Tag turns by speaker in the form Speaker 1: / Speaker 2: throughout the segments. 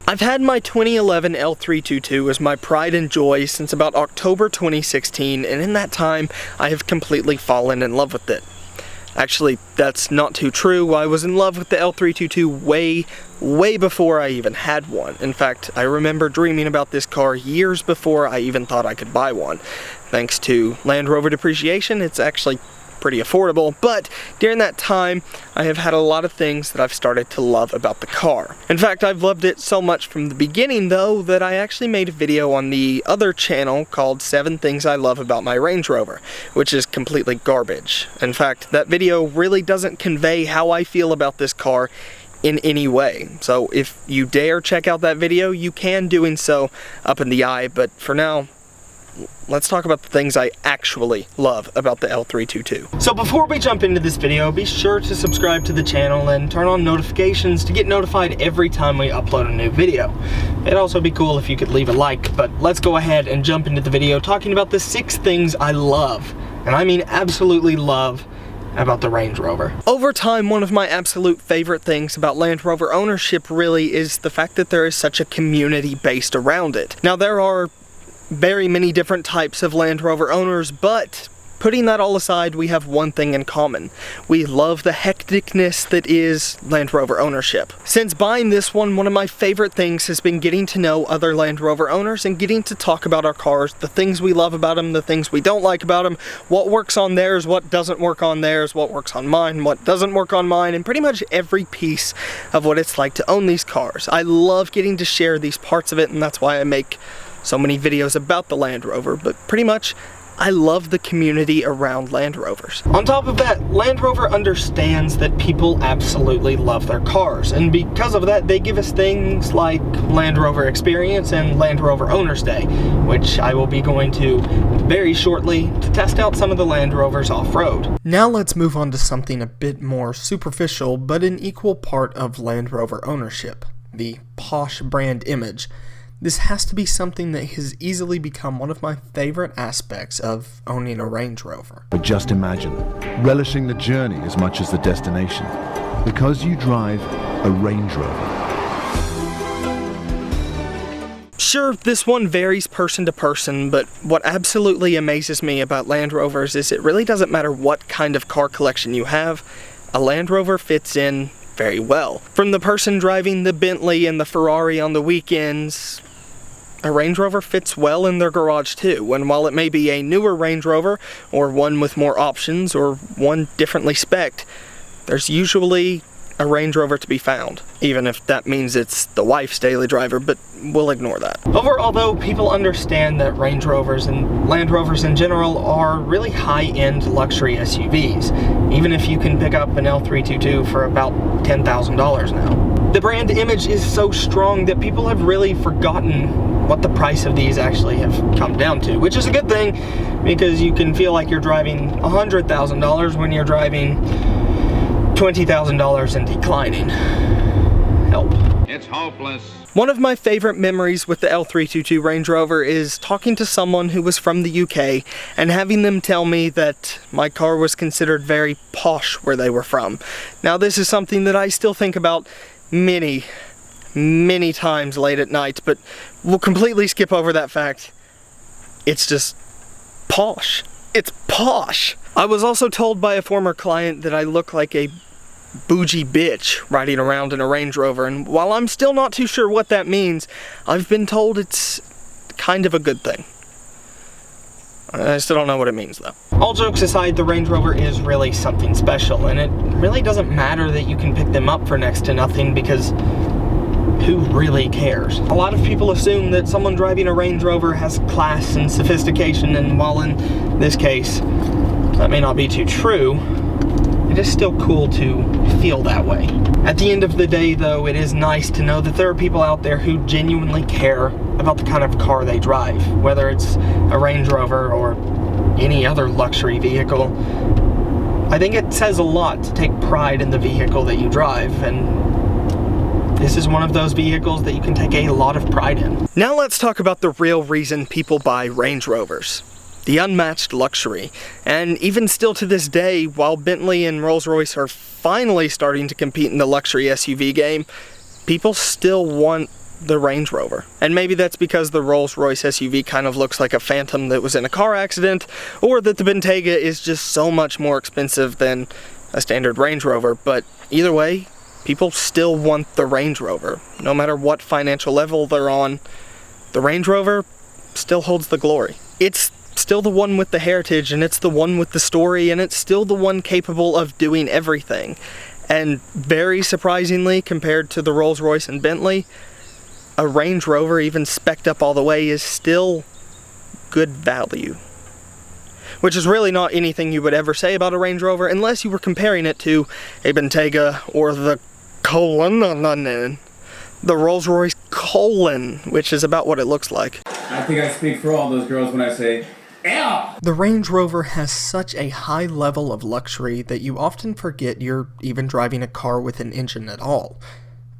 Speaker 1: I've had my 2011 L322 as my pride and joy since about October 2016, and in that time, I have completely fallen in love with it. Actually, that's not too true. I was in love with the L322 way before I even had one. In fact, I remember dreaming about this car years before I even thought I could buy one. Thanks to Land Rover depreciation, it's actually pretty affordable, but during that time, I have had a lot of things that I've started to love about the car. In fact, I've loved it so much from the beginning, though, that I actually made a video on the other channel called 7 Things I Love About My Range Rover, which is completely garbage. In fact, that video really doesn't convey how I feel about this car in any way. So if you dare check out that video, you can, doing so up in the eye, but for now, let's talk about the things I actually love about the L322. So before we jump into this video, be sure to subscribe to the channel and turn on notifications to get notified every time we upload a new video. It'd also be cool if you could leave a like, but let's go ahead and jump into the video talking about the 6 things I love, and I mean absolutely love, about the Range Rover. Over time, one of my absolute favorite things about Land Rover ownership really is the fact that there is such a community based around it. Now, there are very many different types of Land Rover owners, but putting that all aside, we have one thing in common. We love the hecticness that is Land Rover ownership. Since buying this one of my favorite things has been getting to know other Land Rover owners and getting to talk about our cars, the things we love about them, the things we don't like about them, what works on theirs, what doesn't work on theirs, what works on mine, what doesn't work on mine, and pretty much every piece of what it's like to own these cars. I love getting to share these parts of it, and that's why I make so many videos about the Land Rover, but pretty much I love the community around Land Rovers. On top of that, Land Rover understands that people absolutely love their cars, and because of that, they give us things like Land Rover Experience and Land Rover Owner's Day, which I will be going to very shortly to test out some of the Land Rovers off-road. Now let's move on to something a bit more superficial, but an equal part of Land Rover ownership, the Posh brand image. This has to be something that has easily become one of my favorite aspects of owning a Range Rover.
Speaker 2: But just imagine, relishing the journey as much as the destination, because you drive a Range Rover.
Speaker 1: Sure, this one varies person to person, but what absolutely amazes me about Land Rovers is it really doesn't matter what kind of car collection you have, a Land Rover fits in very well. From the person driving the Bentley and the Ferrari on the weekends, a Range Rover fits well in their garage too, and while it may be a newer Range Rover, or one with more options, or one differently spec'd, there's usually a Range Rover to be found, even if that means it's the wife's daily driver, but we'll ignore that. Overall though, people understand that Range Rovers and Land Rovers in general are really high-end luxury SUVs, even if you can pick up an L322 for about $10,000 now. The brand image is so strong that people have really forgotten what the price of these actually have come down to, which is a good thing because you can feel like you're driving $100,000 when you're driving $20,000 and declining. Help.
Speaker 3: It's hopeless.
Speaker 1: One of my favorite memories with the L322 Range Rover is talking to someone who was from the UK and having them tell me that my car was considered very posh where they were from. Now, this is something that I still think about many times late at night, but we'll completely skip over that fact. It's just posh. It's posh. I was also told by a former client that I look like a bougie bitch riding around in a Range Rover, and while I'm still not too sure what that means, I've been told it's kind of a good thing. I still don't know what it means though. All jokes aside, the Range Rover is really something special, and it really doesn't matter that you can pick them up for next to nothing because who really cares? A lot of people assume that someone driving a Range Rover has class and sophistication, and while in this case that may not be too true, it is still cool to feel that way. At the end of the day though, it is nice to know that there are people out there who genuinely care about the kind of car they drive, whether it's a Range Rover or any other luxury vehicle. I think it says a lot to take pride in the vehicle that you drive, and this is one of those vehicles that you can take a lot of pride in. Now let's talk about the real reason people buy Range Rovers. the unmatched luxury. And even still to this day, while Bentley and Rolls-Royce are finally starting to compete in the luxury SUV game, people still want the Range Rover. And maybe that's because the Rolls-Royce SUV kind of looks like a Phantom that was in a car accident, or that the Bentayga is just so much more expensive than a standard Range Rover, but either way, people still want the Range Rover. No matter what financial level they're on, the Range Rover still holds the glory. It's still the one with the heritage, and it's the one with the story, and it's still the one capable of doing everything. And very surprisingly, compared to the Rolls-Royce and Bentley, a Range Rover, even spec'd up all the way, is still good value. Which is really not anything you would ever say about a Range Rover unless you were comparing it to a Bentayga or the Rolls-Royce Colon, which is about what it looks like.
Speaker 3: I think I speak for all those girls when I say, "Ew!"
Speaker 1: The Range Rover has such a high level of luxury that you often forget you're even driving a car with an engine at all,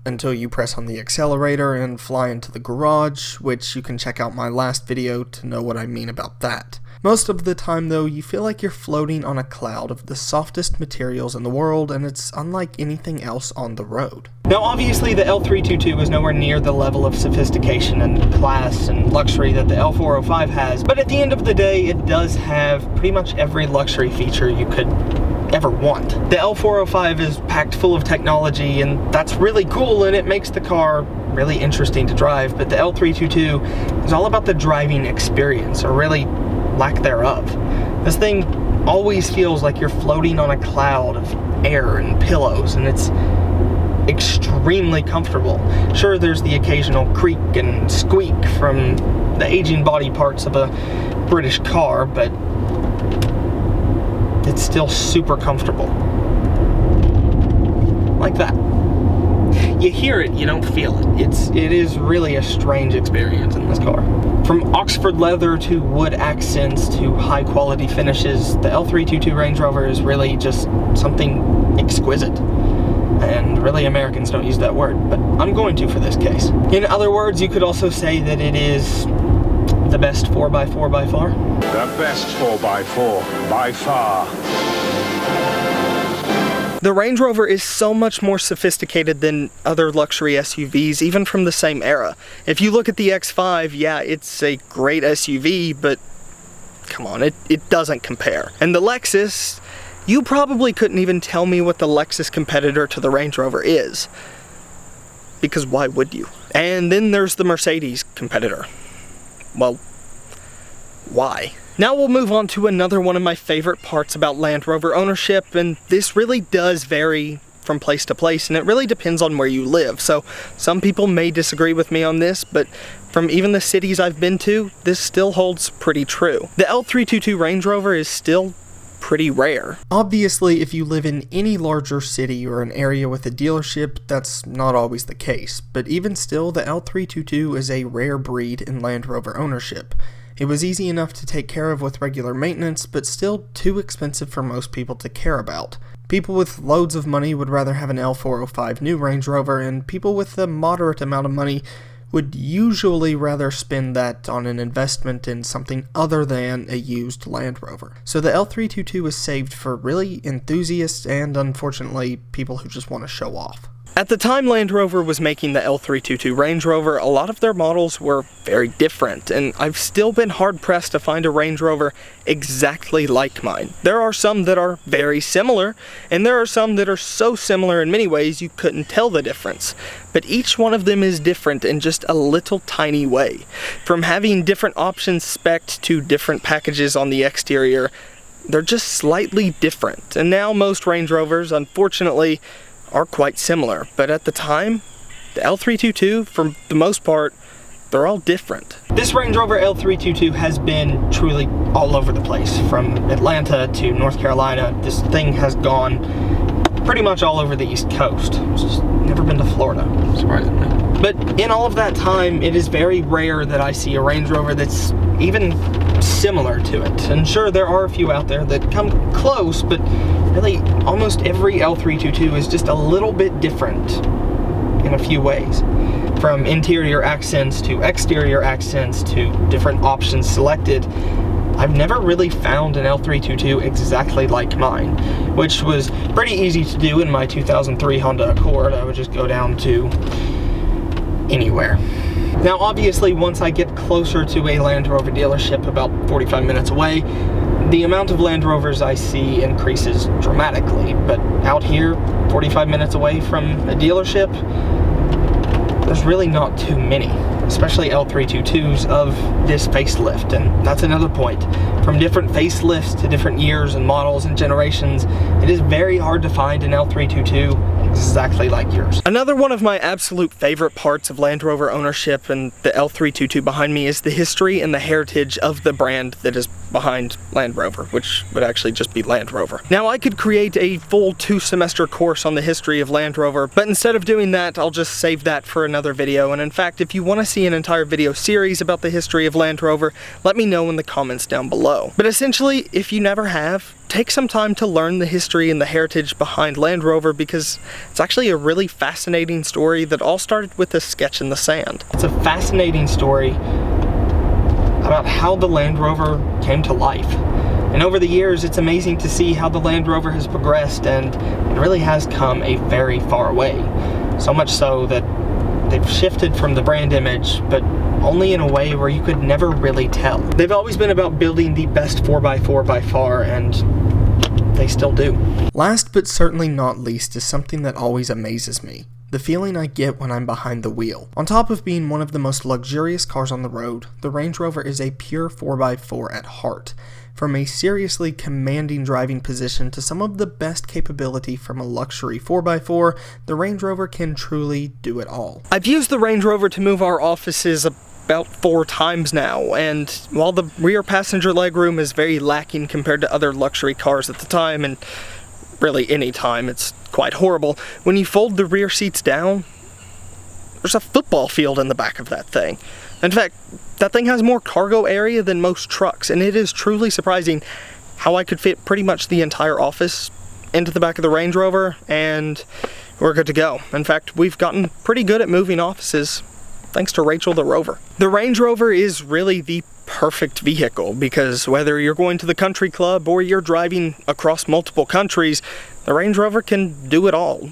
Speaker 1: until you press on the accelerator and fly into the garage, which you can check out my last video to know what I mean about that. Most of the time though, you feel like you're floating on a cloud of the softest materials in the world, and it's unlike anything else on the road. Now obviously the L322 is nowhere near the level of sophistication and class and luxury that the L405 has, but at the end of the day it does have pretty much every luxury feature you could ever want. The L405 is packed full of technology, and that's really cool, and it makes the car really interesting to drive, but the L322 is all about the driving experience, or really lack thereof. This thing always feels like you're floating on a cloud of air and pillows, and it's extremely comfortable. Sure, there's the occasional creak and squeak from the aging body parts of a British car, but it's still super comfortable. Like that. You hear it, you don't feel it. It is really a strange experience in this car. From Oxford leather to wood accents to high quality finishes, the L322 Range Rover is really just something exquisite. And really Americans don't use that word, but I'm going to for this case. In other words, you could also say that it is the best 4x4 by far.
Speaker 4: The best 4x4 by far.
Speaker 1: The Range Rover is so much more sophisticated than other luxury SUVs, even from the same era. If you look at the X5, yeah, it's a great SUV, but come on, it doesn't compare. And the Lexus, you probably couldn't even tell me what the Lexus competitor to the Range Rover is. Because why would you? And then there's the Mercedes competitor. Well, why? Now we'll move on to another one of my favorite parts about Land Rover ownership, and this really does vary from place to place, and it really depends on where you live. So some people may disagree with me on this, but from even the cities I've been to, this still holds pretty true. The L322 Range Rover is still pretty rare. Obviously, if you live in any larger city or an area with a dealership, that's not always the case, but even still, the L322 is a rare breed in Land Rover ownership. It was easy enough to take care of with regular maintenance, but still too expensive for most people to care about. People with loads of money would rather have an L405 new Range Rover, and people with a moderate amount of money would usually rather spend that on an investment in something other than a used Land Rover. So the L322 is saved for really enthusiasts and, unfortunately, people who just want to show off. At the time Land Rover was making the L322 Range Rover, a lot of their models were very different, and I've still been hard-pressed to find a Range Rover exactly like mine. There are some that are very similar, and there are some that are so similar in many ways you couldn't tell the difference. But each one of them is different in just a little tiny way. From having different options spec'd to different packages on the exterior, they're just slightly different. And now most Range Rovers, unfortunately, are quite similar, but at the time, the L322, for the most part, they're all different. This Range Rover L322 has been truly all over the place. From Atlanta to North Carolina, this thing has gone pretty much all over the East Coast. It's just never been to Florida, surprisingly. But in all of that time, it is very rare that I see a Range Rover that's even similar to it. And sure, there are a few out there that come close, but really almost every L322 is just a little bit different in a few ways. From interior accents to exterior accents to different options selected, I've never really found an L322 exactly like mine, which was pretty easy to do in my 2003 Honda Accord. I would just go down to anywhere. Now obviously once I get closer to a Land Rover dealership about 45 minutes away, the amount of Land Rovers I see increases dramatically, but out here, 45 minutes away from a dealership, there's really not too many, especially L322s of this facelift. And that's another point. From different facelifts to different years and models and generations, it is very hard to find an L322 exactly like yours. Another one of my absolute favorite parts of Land Rover ownership and the L322 behind me is the history and the heritage of the brand that is behind Land Rover, which would actually just be Land Rover. Now I could create a full 2-semester course on the history of Land Rover, but instead of doing that, I'll just save that for another video. And in fact, if you want to see an entire video series about the history of Land Rover, let me know in the comments down below. But essentially, if you never have, take some time to learn the history and the heritage behind Land Rover, because it's actually a really fascinating story that all started with a sketch in the sand. It's a fascinating story about how the Land Rover came to life. And over the years, it's amazing to see how the Land Rover has progressed, and it really has come a very far way. So much so that they've shifted from the brand image, but only in a way where you could never really tell. They've always been about building the best 4x4 by far, and they still do. Last but certainly not least is something that always amazes me. The feeling I get when I'm behind the wheel. On top of being one of the most luxurious cars on the road, the Range Rover is a pure 4x4 at heart. From a seriously commanding driving position to some of the best capability from a luxury 4x4, the Range Rover can truly do it all. I've used the Range Rover to move our offices about 4 times now, and while the rear passenger legroom is very lacking compared to other luxury cars at the time, and really any time, it's quite horrible, when you fold the rear seats down, there's a football field in the back of that thing. In fact, that thing has more cargo area than most trucks, and it is truly surprising how I could fit pretty much the entire office into the back of the Range Rover, and we're good to go. In fact, we've gotten pretty good at moving offices thanks to Rachel the Rover. The Range Rover is really the perfect vehicle, because whether you're going to the country club or you're driving across multiple countries, the Range Rover can do it all.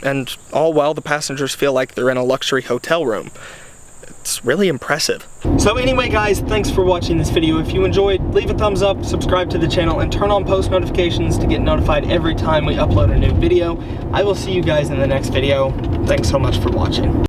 Speaker 1: And all while the passengers feel like they're in a luxury hotel room. It's really impressive. So anyway guys, thanks for watching this video. If you enjoyed, leave a thumbs up, subscribe to the channel, and turn on post notifications to get notified every time we upload a new video. I will see you guys in the next video. Thanks so much for watching.